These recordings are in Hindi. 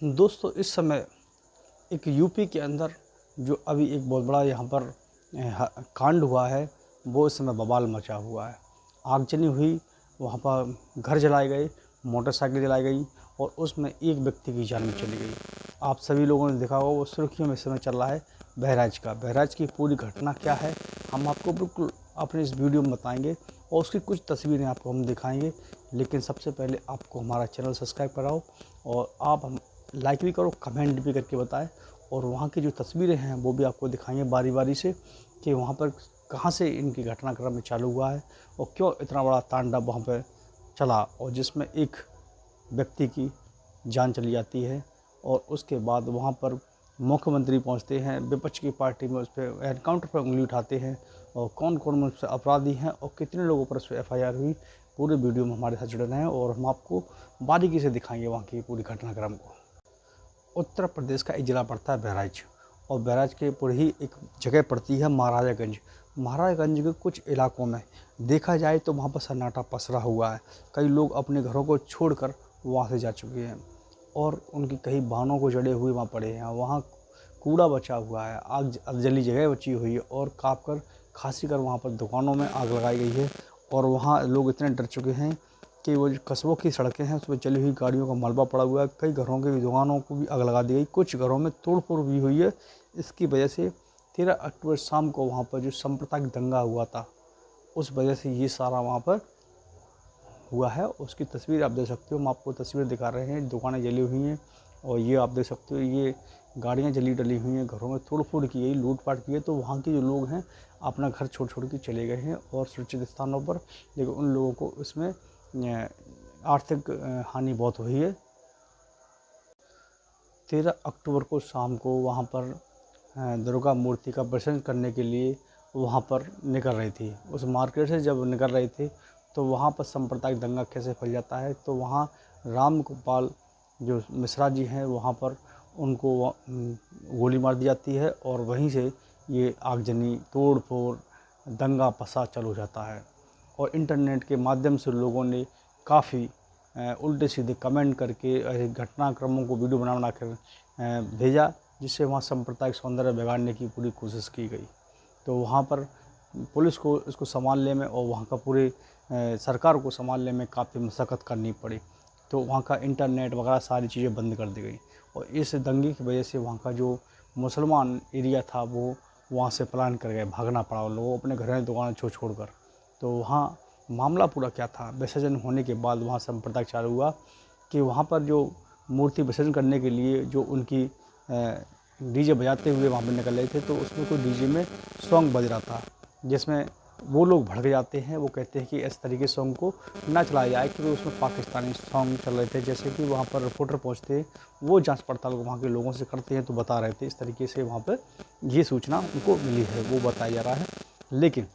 दोस्तों, इस समय एक यूपी के अंदर जो अभी एक बहुत बड़ा यहाँ पर कांड हुआ है, वो इस समय बवाल मचा हुआ है। आगजनी हुई, वहाँ पर घर जलाए गए, मोटरसाइकिल जलाई गई और उसमें एक व्यक्ति की जान भी चली गई। आप सभी लोगों ने देखा होगा, वो सुर्खियों में इस समय चल रहा है बहराइच का। बहराइच की पूरी घटना क्या है, हम आपको बिल्कुल अपने इस वीडियो में बताएंगे और उसकी कुछ तस्वीरें आपको हम दिखाएंगे। लेकिन सबसे पहले आपको हमारा चैनल सब्सक्राइब कराओ और आप हम लाइक भी करो, कमेंट भी करके बताएं और वहाँ की जो तस्वीरें हैं वो भी आपको दिखाएंगे बारी बारी से कि वहाँ पर कहाँ से इनकी घटनाक्रम में चालू हुआ है और क्यों इतना बड़ा तांडव वहाँ पर चला, और जिसमें एक व्यक्ति की जान चली जाती है। और उसके बाद वहाँ पर मुख्यमंत्री पहुँचते हैं, विपक्ष की पार्टी में उस पर एनकाउंटर पर उंगली उठाते हैं और कौन कौन उससे अपराधी हैं और कितने लोगों पर उस पर FIR हुई। पूरे वीडियो में हमारे साथ जुड़े रहें और हम आपको बारीकी से दिखाएंगे वहाँ की पूरी घटनाक्रम को। उत्तर प्रदेश का एक ज़िला पड़ता है बहराइच, और बहराइच के पूरी ही एक जगह पड़ती है महाराजागंज। महाराजागंज के कुछ इलाकों में देखा जाए तो वहाँ पर सन्नाटा पसरा हुआ है। कई लोग अपने घरों को छोड़कर वहाँ से जा चुके हैं और उनकी कई वाहनों को जड़े हुए वहाँ पड़े हैं। वहाँ कूड़ा बचा हुआ है, आग जली जगह बची हुई है और काँप कर खांसी कर वहाँ पर दुकानों में आग लगाई गई है। और वहाँ लोग इतने डर चुके हैं कि वो जो कस्बों की सड़कें हैं उसमें चली हुई गाड़ियों का मलबा पड़ा हुआ है। कई घरों की दुकानों को भी आग लगा दी गई, कुछ घरों में तोड़-फोड़ भी हुई है। इसकी वजह से 13 अक्टूबर शाम को वहाँ पर जो सांप्रदायिक दंगा हुआ था, उस वजह से ये सारा वहाँ पर हुआ है। उसकी तस्वीर आप देख सकते हो, हम आपको तस्वीर दिखा रहे हैं। दुकानें जली हुई हैं और ये आप देख सकते हो, ये गाड़ियाँ जली डली हुई हैं, घरों में तोड़-फोड़ की गई, लूट-पाट की है। तो वहाँ के जो लोग हैं अपना घर छोड़ के चले गए हैं और सुरक्षित स्थानों पर, लेकिन उन लोगों को इसमें आर्थिक हानि बहुत हुई है। 13 अक्टूबर को शाम को वहाँ पर दुर्गा मूर्ति का विसर्जन करने के लिए वहाँ पर निकल रही थी। उस मार्केट से जब निकल रहे थे तो वहाँ पर सांप्रदायिक दंगा कैसे फैल जाता है, तो वहाँ राम गोपाल जो मिश्रा जी हैं वहाँ पर उनको गोली मार दी जाती है और वहीं से ये आगजनी, तोड़-फोड़, दंगा फसाद चालू हो जाता है। और इंटरनेट के माध्यम से लोगों ने काफ़ी उल्टे सीधे कमेंट करके घटनाक्रमों को वीडियो बना कर भेजा, जिससे वहाँ सांप्रदायिक सौंदर्य बिगाड़ने की पूरी कोशिश की गई। तो वहाँ पर पुलिस को इसको सँभालने में और वहाँ का पूरे सरकार को सँभालने में काफ़ी मशक्क़त करनी पड़ी। तो वहाँ का इंटरनेट वगैरह सारी चीज़ें बंद कर दी गई और इस दंगे की वजह से वहाँ का जो मुसलमान एरिया था वो वहाँ से पलायन कर गए, भागना पड़ा उन लोगों को अपने घर दुकानें छोड़ कर। तो वहाँ मामला पूरा क्या था, विसर्जन होने के बाद वहाँ सांप्रदायिक चालू हुआ कि वहाँ पर जो मूर्ति विसर्जन करने के लिए जो उनकी डीजे बजाते हुए वहाँ पर निकल रहे थे, तो उसमें कोई डीजे में सॉन्ग बज रहा था, जिसमें वो लोग भड़क जाते हैं। वो कहते हैं कि इस तरीके सॉन्ग को ना चलाया जाए, क्योंकि उसमें पाकिस्तानी सॉन्ग चल रहे थे। जैसे कि वहाँ पर रिपोर्टर पहुँचते हैं, वो जांच पड़ताल वहाँ के लोगों से करते हैं, तो बता रहे थे इस तरीके से वहाँ पर ये सूचना उनको मिली है, वो बताया जा रहा है। लेकिन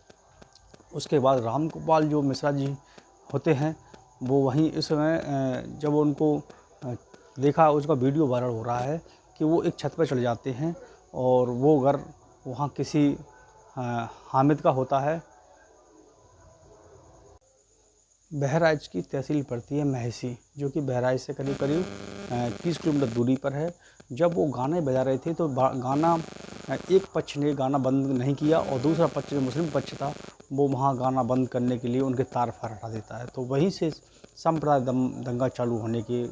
उसके बाद राम गोपाल जो मिश्रा जी होते हैं, वो वहीं इस समय जब उनको देखा, उसका वीडियो वायरल हो रहा है कि वो एक छत पर चढ़ जाते हैं और वो घर वहाँ किसी हामिद का होता है। बहराइच की तहसील पड़ती है महसी, जो कि बहराइच से करीब 30 किलोमीटर दूरी पर है। जब वो गाने बजा रहे थे तो गाना एक पक्ष ने गाना बंद नहीं किया और दूसरा पक्ष जो मुस्लिम पक्ष था वो वहाँ गाना बंद करने के लिए उनके तार फार हटा देता है। तो वहीं से सांप्रदायिक दंगा चालू होने की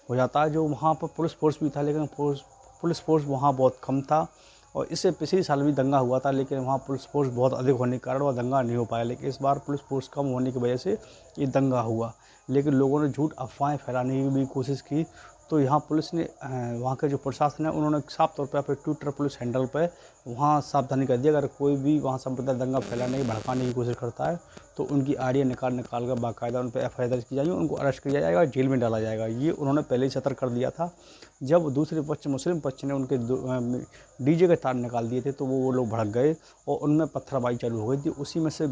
हो जाता है। जो वहाँ पर पुलिस फोर्स भी था, लेकिन पुलिस फोर्स वहाँ बहुत कम था और इससे पिछले साल भी दंगा हुआ था, लेकिन वहाँ पुलिस फोर्स बहुत अधिक होने के कारण वह दंगा नहीं हो पाया। लेकिन इस बार पुलिस फोर्स कम होने की वजह से ये दंगा हुआ, लेकिन लोगों ने झूठ अफवाहें फैलाने की भी कोशिश की। तो यहाँ पुलिस ने वहाँ के जो प्रशासन है उन्होंने साफ तौर पर अपने ट्विटर पुलिस हैंडल पर वहाँ सावधानी कर दी, अगर कोई भी वहाँ सांप्रदायिक दंगा फैलाने की भड़काने की कोशिश करता है तो उनकी आड़ियाँ निकाल कर बाकायदा उन पर FIR दर्ज की जाएगी, उनको अरेस्ट किया जाएगा, जेल में डाला जाएगा। ये उन्होंने पहले ही सतर्क कर दिया था। जब दूसरे पक्ष मुस्लिम पक्ष ने उनके डीजे के तार निकाल दिए थे तो वो लोग भड़क गए और उनमें पत्थरबाजी चालू हो गई थी। उसी में से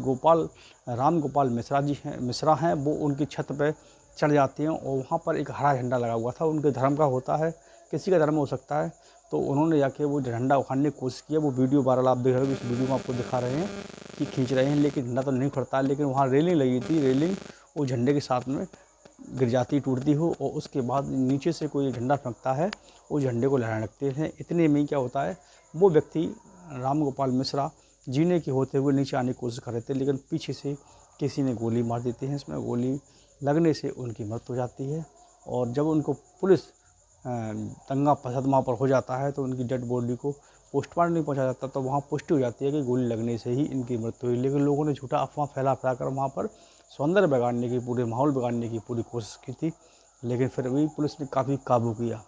राम गोपाल मिश्रा हैं, वो उनकी छत पर चढ़ जाते हैं और वहाँ पर एक हरा झंडा लगा हुआ था, उनके धर्म का होता है, किसी का धर्म हो सकता है। तो उन्होंने जाके वो झंडा उखाड़ने की कोशिश की। वो वीडियो वायरल आप देख रहे हो, इस वीडियो में आपको दिखा रहे हैं कि खींच रहे हैं, लेकिन झंडा तो नहीं उखड़ता है। लेकिन वहाँ रेलिंग लगी थी, रेलिंग वो झंडे के साथ में गिर जाती टूटती हो और उसके बाद नीचे से कोई झंडा फेंकता है, उस झंडे को लहराने लगते हैं। इतने में क्या होता है, वो व्यक्ति राम गोपाल मिश्रा जीने के होते हुए नीचे आने की कोशिश कर रहे थे, लेकिन पीछे से किसी ने गोली मार देती है। इसमें गोली लगने से उनकी मृत्यु हो जाती है। और जब उनको पुलिस दंगा फसाद वहाँ पर हो जाता है तो उनकी डेड बॉडी को पोस्टमार्टम नहीं पहुँचा जाता, तो वहाँ पुष्टि हो जाती है कि गोली लगने से ही इनकी मृत्यु हुई। लेकिन लोगों ने झूठा अफवाह फैला कर वहाँ पर सौंदर्य बिगाड़ने की, पूरे माहौल बिगाड़ने की पूरी कोशिश की थी, लेकिन फिर भी पुलिस ने काफ़ी काबू किया।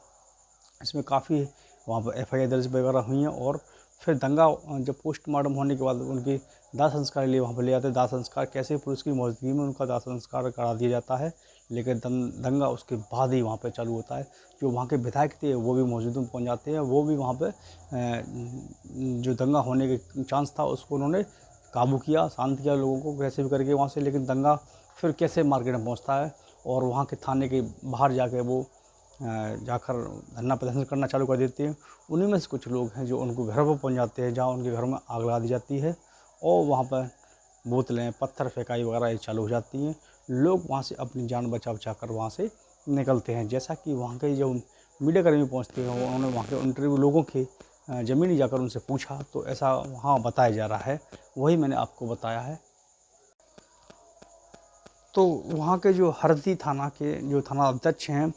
इसमें काफ़ी वहाँ पर एफआईआर दर्ज वगैरह हुई हैं। और फिर दंगा जब पोस्टमार्टम होने के बाद उनकी दाह संस्कार के लिए वहाँ पर ले जाते हैं। दाह संस्कार कैसे, पुलिस की मौजूदगी में उनका दाह संस्कार करा दिया जाता है, लेकिन दंगा उसके बाद ही वहाँ पर चालू होता है। जो वहाँ के विधायक थे वो भी मौजूद पहुँच जाते हैं, वो भी वहाँ पर जो दंगा होने के चांस था उसको उन्होंने काबू किया, शांत किया लोगों को कैसे भी करके वहाँ से। लेकिन दंगा फिर कैसे मार्केट में पहुँचता है और वहाँ के थाने के बाहर जाके वो जाकर धरना प्रदर्शन करना चालू कर देते हैं। उन्हीं में से कुछ लोग हैं जो उनको घर पर पहुँच जाते हैं, जहाँ उनके घरों में आग लगा दी जाती है और वहाँ पर बोतलें, पत्थर फेंकाई वगैरह चालू हो जाती हैं। लोग वहाँ से अपनी जान बचा कर वहाँ से निकलते हैं। जैसा कि वहाँ के जो मीडिया कर्मी पहुँचते हैं, उन्होंने वहाँ के इंटरव्यू लोगों के ज़मीनी जाकर उनसे पूछा, तो ऐसा वहाँ बताया जा रहा है, वही मैंने आपको बताया है। तो वहाँ के जो हरदी थाना के जो थाना अध्यक्ष हैं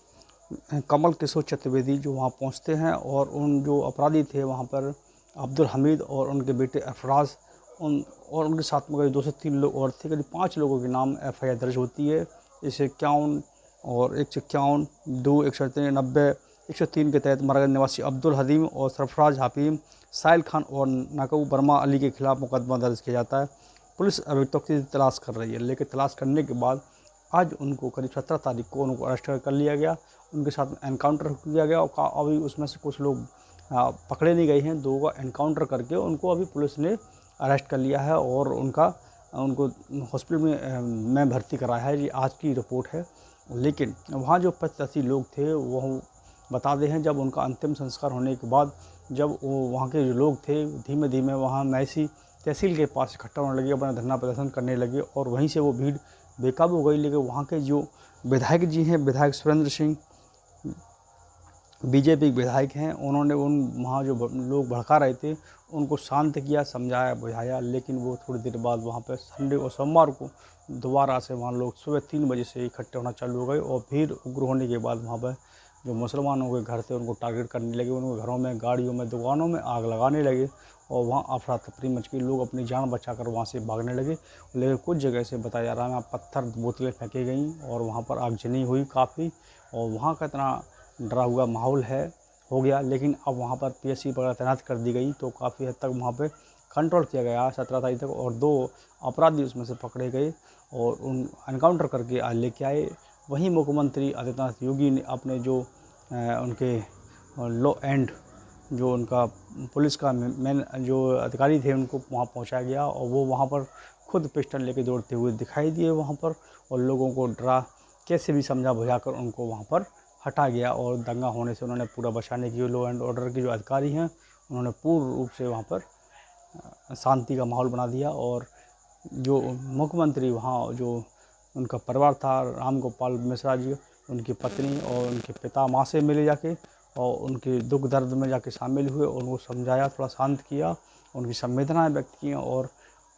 कमल किशोर चतुर्वेदी, जो वहाँ पहुँचते हैं और उन जो अपराधी थे वहाँ पर अब्दुल हमीद और उनके बेटे अफराज और उनके साथ में करीब 2 से 3 लोग और थे। करीब 5 लोगों के नाम एफआईआर दर्ज होती है। 151 और 151, 2, 193, 103 के तहत मरगन निवासी अब्दुल हदीम और सरफराज हकीम, साहिल खान और नकू वर्मा अली के खिलाफ मुकदमा दर्ज किया जाता है। पुलिस अभियुक्तों की तलाश कर रही है, लेकिन तलाश करने के बाद आज उनको करीब 17 तारीख को उनको अरेस्ट कर लिया गया। उनके साथ एनकाउंटर किया गया और अभी उसमें से कुछ लोग पकड़े नहीं गए हैं। 2 का एनकाउंटर करके उनको अभी पुलिस ने अरेस्ट कर लिया है और उनको हॉस्पिटल में भर्ती कराया है। ये आज की रिपोर्ट है। लेकिन वहाँ जो 85 लोग थे वो बताते हैं, जब उनका अंतिम संस्कार होने के बाद जब वहाँ के जो लोग थे धीमे धीमे वहाँ मैसी तहसील के पास इकट्ठा होने लगे, अपना धरना प्रदर्शन करने लगे और वहीं से वो भीड़ बेकाबू हो गई। लेकिन वहाँ के जो विधायक जी हैं, विधायक सुरेंद्र सिंह, बीजेपी के विधायक हैं, उन्होंने वहाँ जो लोग भड़का रहे थे उनको शांत किया, समझाया बुझाया। लेकिन वो थोड़ी देर बाद वहाँ पर संडे और सोमवार को दोबारा से वहाँ लोग सुबह 3 बजे से इकट्ठे होना चालू हो गए और भीड़ उग्र होने के बाद वहाँ पर जो मुसलमानों के घर थे उनको टारगेट करने लगे, उनके घरों में, गाड़ियों में, दुकानों में आग लगाने लगे और वहाँ अफरा तफरी मच गई। लोग अपनी जान बचाकर वहाँ से भागने लगे। लेकिन कुछ जगह से बताया जा रहा है वहाँ पत्थर, बोतलें फेंकी गई और वहाँ पर आगजनी हुई काफ़ी और वहाँ का इतना डरा हुआ माहौल हो गया। लेकिन अब वहाँ पर पीएससी वगैरह तैनात कर दी गई तो काफ़ी हद तक वहाँ पर कंट्रोल किया गया 17 तारीख तक और 2 अपराधी उसमें से पकड़े गए और उन एनकाउंटर करके आज लेके आए। वहीं मुख्यमंत्री आदित्यनाथ योगी ने अपने जो उनके लॉ एंड जो उनका पुलिस का मेन जो अधिकारी थे उनको वहाँ पहुँचाया गया और वो वहाँ पर खुद पिस्टल लेके दौड़ते हुए दिखाई दिए वहाँ पर और लोगों को डरा कैसे भी समझा बुझाकर उनको वहाँ पर हटा गया और दंगा होने से उन्होंने पूरा बचाने की लॉ एंड ऑर्डर के जो अधिकारी हैं उन्होंने पूर्ण रूप से वहाँ पर शांति का माहौल बना दिया। और जो मुख्यमंत्री वहाँ जो उनका परिवार था, राम गोपाल मिश्रा जी, उनकी पत्नी और उनके पिता माँ से मिले जाके और उनके दुख दर्द में जाके शामिल हुए और उनको समझाया, थोड़ा शांत किया, उनकी संवेदनाएं व्यक्त की और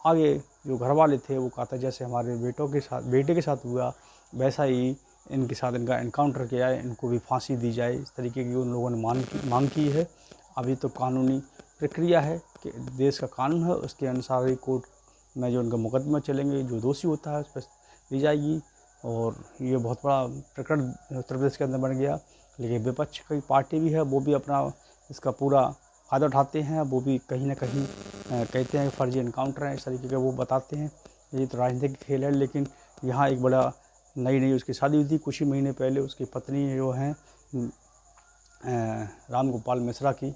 आगे जो घर वाले थे वो कहा था जैसे हमारे बेटे के साथ हुआ वैसा ही इनके साथ इनका एनकाउंटर किया है, इनको भी फांसी दी जाए, इस तरीके की उन लोगों ने मांग की है। अभी तो कानूनी प्रक्रिया है कि देश का कानून है उसके अनुसार ही कोर्ट में जो उनका मुकदमा चलेंगे, जो दोषी होता है उस पर दी जाएगी। और ये बहुत बड़ा प्रकरण उत्तर प्रदेश के अंदर बन गया। लेकिन विपक्ष की पार्टी भी है, वो भी अपना इसका पूरा फ़ायदा उठाते हैं, वो भी कहीं ना कहीं कहते हैं फर्जी एनकाउंटर है, इस तरीके के वो बताते हैं। ये तो राजनीतिक खेल है। लेकिन यहाँ एक बड़ा नई उसकी शादी हुई थी कुछ ही महीने पहले, उसकी पत्नी जो हैं राम गोपाल मिश्रा की,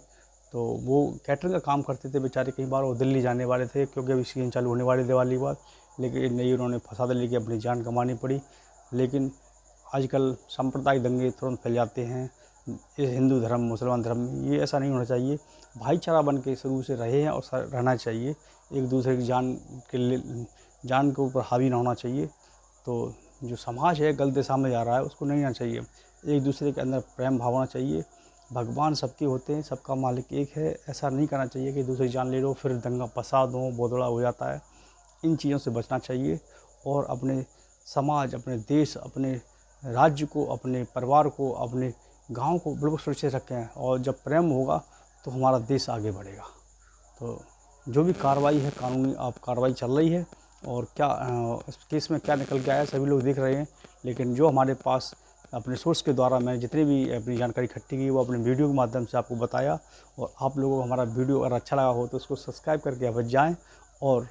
तो वो कैटरिंग का काम करते थे बेचारे। कई बार वो दिल्ली जाने वाले थे क्योंकि अभी सीजन चालू होने वाली दिवाली बाद, लेकिन नहीं, उन्होंने फसाद लेके अपनी जान गंवानी पड़ी। लेकिन आजकल सांप्रदायिक दंगे तुरंत फैल जाते हैं इस हिंदू धर्म मुसलमान धर्म में, ये ऐसा नहीं होना चाहिए। भाईचारा बन के शुरू से रहे हैं और रहना चाहिए, एक दूसरे की जान के ऊपर हावी ना होना चाहिए। तो जो समाज है गलत दिशा में जा रहा है उसको नहीं आना चाहिए। एक दूसरे के अंदर प्रेम भाव होना चाहिए। भगवान सबके होते हैं, सबका मालिक एक है। ऐसा नहीं करना चाहिए कि दूसरी जान ले लो फिर दंगा फसाद हो, बोदड़ा हो जाता है। इन चीज़ों से बचना चाहिए और अपने समाज, अपने देश, अपने राज्य को, अपने परिवार को, अपने गांव को बिल्कुल सुरक्षित रखें। और जब प्रेम होगा तो हमारा देश आगे बढ़ेगा। तो जो भी कार्रवाई है, कानूनी कार्रवाई चल रही है और क्या इस केस में क्या निकल के आया सभी लोग देख रहे हैं। लेकिन जो हमारे पास अपने सोर्स के द्वारा मैं जितनी भी अपनी जानकारी इकट्ठी की वो अपने वीडियो के माध्यम से आपको बताया। और आप लोगों को हमारा वीडियो अगर अच्छा लगा हो तो उसको सब्सक्राइब करके आप जाएँ और